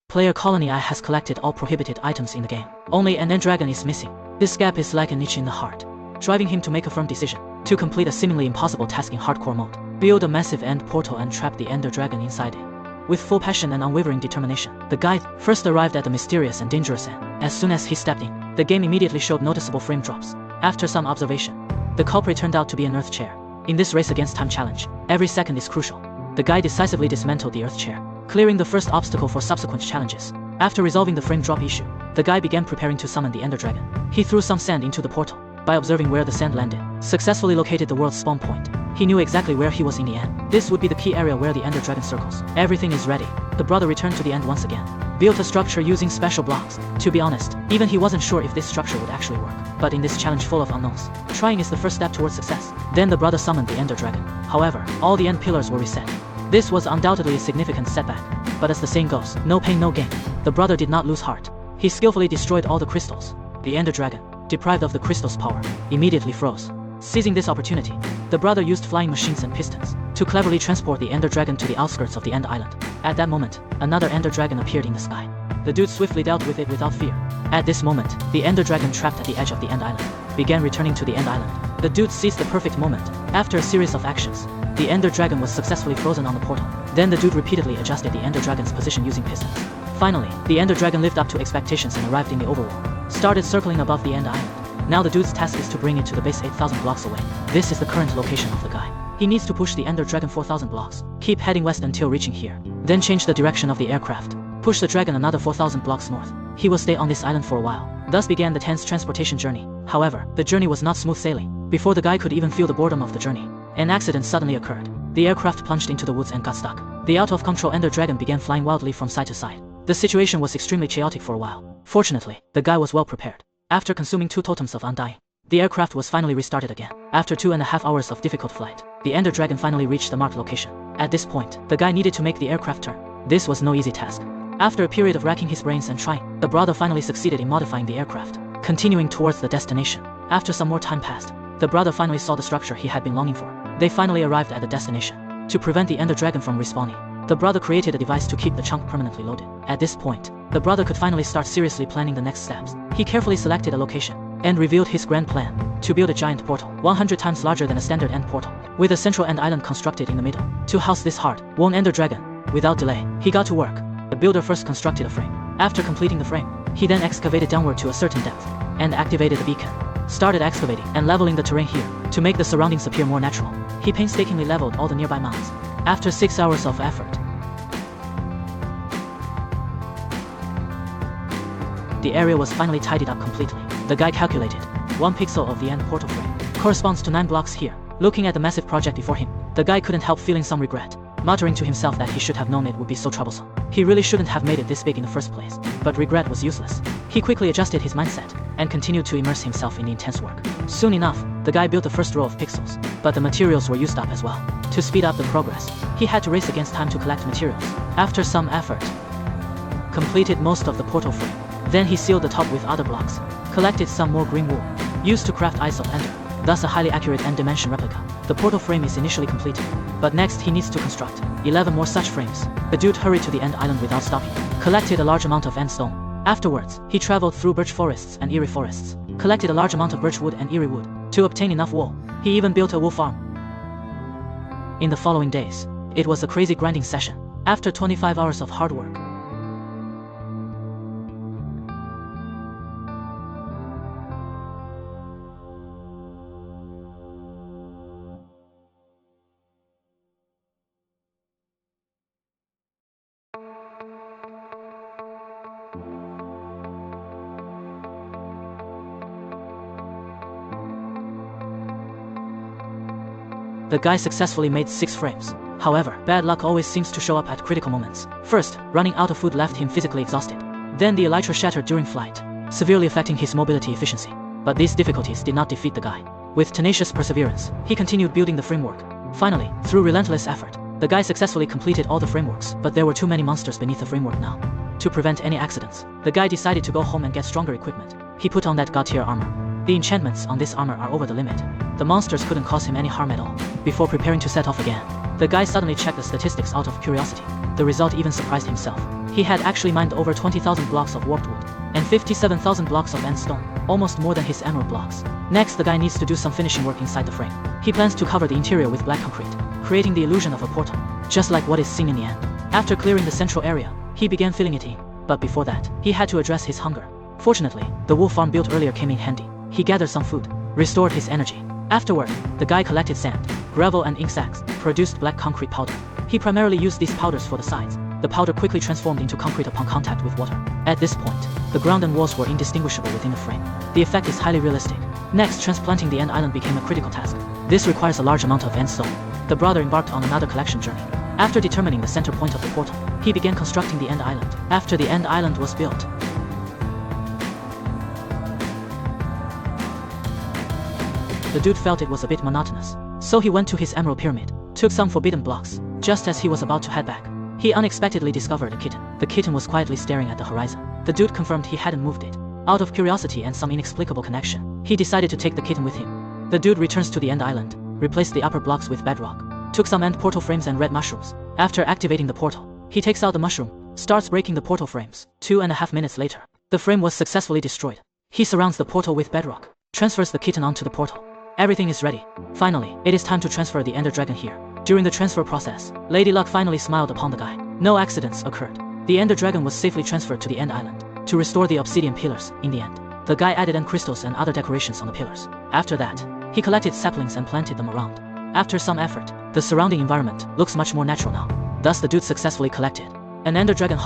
Player Colony I has collected all prohibited items in the game. Only an End Dragon is missing. This gap is like an itch in the heart, driving him to make a firm decision to complete a seemingly impossible task in hardcore mode. Build a massive end portal and trap the Ender Dragon inside it. With full passion and unwavering determination, the guide first arrived at the mysterious and dangerous end. As soon as he stepped in, the game immediately showed noticeable frame drops. After some observation, the culprit turned out to be an earth chair. In this race against time challenge, every second is crucial. The guy decisively dismantled the earth chair, clearing the first obstacle for subsequent challenges. After resolving the frame drop issue, the guy began preparing to summon the Ender Dragon. He threw some sand into the portal. By observing where the sand landed, successfully located the world's spawn point. He knew exactly where he was in the end. This would be the key area where the Ender Dragon circles. Everything is ready. The brother returned to the end once again. Built a structure using special blocks. To be honest, even he wasn't sure if this structure would actually work. But in this challenge full of unknowns, trying is the first step towards success. Then the brother summoned the Ender Dragon. However, all the end pillars were reset. This was undoubtedly a significant setback. But as the saying goes, no pain, no gain. The brother did not lose heart. He skillfully destroyed all the crystals. The Ender Dragon, deprived of the crystal's power, immediately froze. Seizing this opportunity, the brother used flying machines and pistons to cleverly transport the Ender Dragon to the outskirts of the End Island. At that moment, another Ender Dragon appeared in the sky. The dude swiftly dealt with it without fear. At this moment, the Ender Dragon trapped at the edge of the End Island began returning to the End Island. The dude seized the perfect moment. After a series of actions, the Ender Dragon was successfully frozen on the portal. Then the dude repeatedly adjusted the Ender Dragon's position using pistons. Finally, the Ender Dragon lived up to expectations and arrived in the overworld. Started circling above the End Island. Now the dude's task is to bring it to the base 8,000 blocks away. This is the current location of the guy. He needs to push the Ender Dragon 4,000 blocks. Keep heading west until reaching here. Then change the direction of the aircraft. Push the dragon another 4,000 blocks north. He will stay on this island for a while. Thus began the tense transportation journey. However, the journey was not smooth sailing. Before the guy could even feel the boredom of the journey, an accident suddenly occurred. The aircraft plunged into the woods and got stuck. The out-of-control Ender Dragon began flying wildly from side to side. The situation was extremely chaotic for a while. Fortunately, the guy was well prepared. After consuming 2 totems of undying, the aircraft was finally restarted again. After 2.5 hours of difficult flight, the Ender Dragon finally reached the marked location. At this point, the guy needed to make the aircraft turn. This was no easy task. After a period of racking his brains and trying, the brother finally succeeded in modifying the aircraft, continuing towards the destination. After some more time passed, the brother finally saw the structure he had been longing for. They finally arrived at the destination. To prevent the Ender Dragon from respawning, the brother created a device to keep the chunk permanently loaded. At this point, the brother could finally start seriously planning the next steps. He carefully selected a location and revealed his grand plan to build a giant portal 100 times larger than a standard end portal, with a central end island constructed in the middle. To house this hard-won Ender Dragon, without delay, he got to work. The builder first constructed a frame. After completing the frame, he then excavated downward to a certain depth and activated the beacon. Started excavating and leveling the terrain here to make the surroundings appear more natural. He painstakingly leveled all the nearby mounds. After 6 hours of effort, the area was finally tidied up completely. The guy calculated 1 pixel of the end portal frame corresponds to 9 blocks here. Looking at the massive project before him, the guy couldn't help feeling some regret, muttering to himself that he should have known it would be so troublesome. He really shouldn't have made it this big in the first place. But regret was useless. He quickly adjusted his mindset and continued to immerse himself in the intense work. Soon enough, the guy built the first row of pixels, but the materials were used up as well. To speed up the progress, he had to race against time to collect materials. After some effort, completed most of the portal frame. Then he sealed the top with other blocks, collected some more green wool, used to craft Eyes of Ender, thus a highly accurate end dimension replica. The portal frame is initially completed, but next he needs to construct 11 more such frames. The dude hurried to the end island without stopping, collected a large amount of end stone. Afterwards, he traveled through birch forests and eerie forests, collected a large amount of birch wood and eerie wood. To obtain enough wool, he even built a wool farm. In the following days, it was a crazy grinding session. After 25 hours of hard work, the guy successfully made 6 frames. However, bad luck always seems to show up at critical moments. First, running out of food left him physically exhausted. Then the elytra shattered during flight, severely affecting his mobility efficiency. But these difficulties did not defeat the guy. With tenacious perseverance, he continued building the framework. Finally, through relentless effort, the guy successfully completed all the frameworks, but there were too many monsters beneath the framework now. To prevent any accidents, the guy decided to go home and get stronger equipment. He put on that god tier armor. The enchantments on this armor are over the limit. The monsters couldn't cause him any harm at all. Before preparing to set off again, The guy suddenly checked the statistics out of curiosity. The result even surprised himself. He had actually mined over 20,000 blocks of warped wood and 57,000 blocks of end stone, almost more than his emerald blocks. Next, the guy needs to do some finishing work inside the frame. He plans to cover the interior with black concrete, creating the illusion of a portal, just like what is seen in the end. After clearing the central area, he began filling it in. But before that, he had to address his hunger. Fortunately, the wool farm built earlier came in handy. He gathered some food, restored his energy. Afterward, the guy collected sand, gravel and ink sacs, produced black concrete powder. He primarily used these powders for the sides. The powder quickly transformed into concrete upon contact with water. At this point, the ground and walls were indistinguishable within the frame. The effect is highly realistic. Next, transplanting the end island became a critical task. This requires a large amount of end stone. The brother embarked on another collection journey. After determining the center point of the portal, he began constructing the end island. After the end island was built, the dude felt it was a bit monotonous. So he went to his emerald pyramid, took some forbidden blocks. Just as he was about to head back, he unexpectedly discovered a kitten. The kitten was quietly staring at the horizon. The dude confirmed he hadn't moved it. Out of curiosity and some inexplicable connection, he decided to take the kitten with him. The dude returns to the end island, replaced the upper blocks with bedrock, took some end portal frames and red mushrooms. After activating the portal, he takes out the mushroom, starts breaking the portal frames. 2.5 minutes later, the frame was successfully destroyed. He surrounds the portal with bedrock, transfers the kitten onto the portal. Everything is ready. Finally, it is time to transfer the Ender Dragon here. During the transfer process, Lady Luck finally smiled upon the guy. No accidents occurred. The Ender Dragon was safely transferred to the end island to restore the obsidian pillars. In the end, the guy added end crystals and other decorations on the pillars. After that, he collected saplings and planted them around. After some effort, the surrounding environment looks much more natural now. Thus, the dude successfully collected an Ender Dragon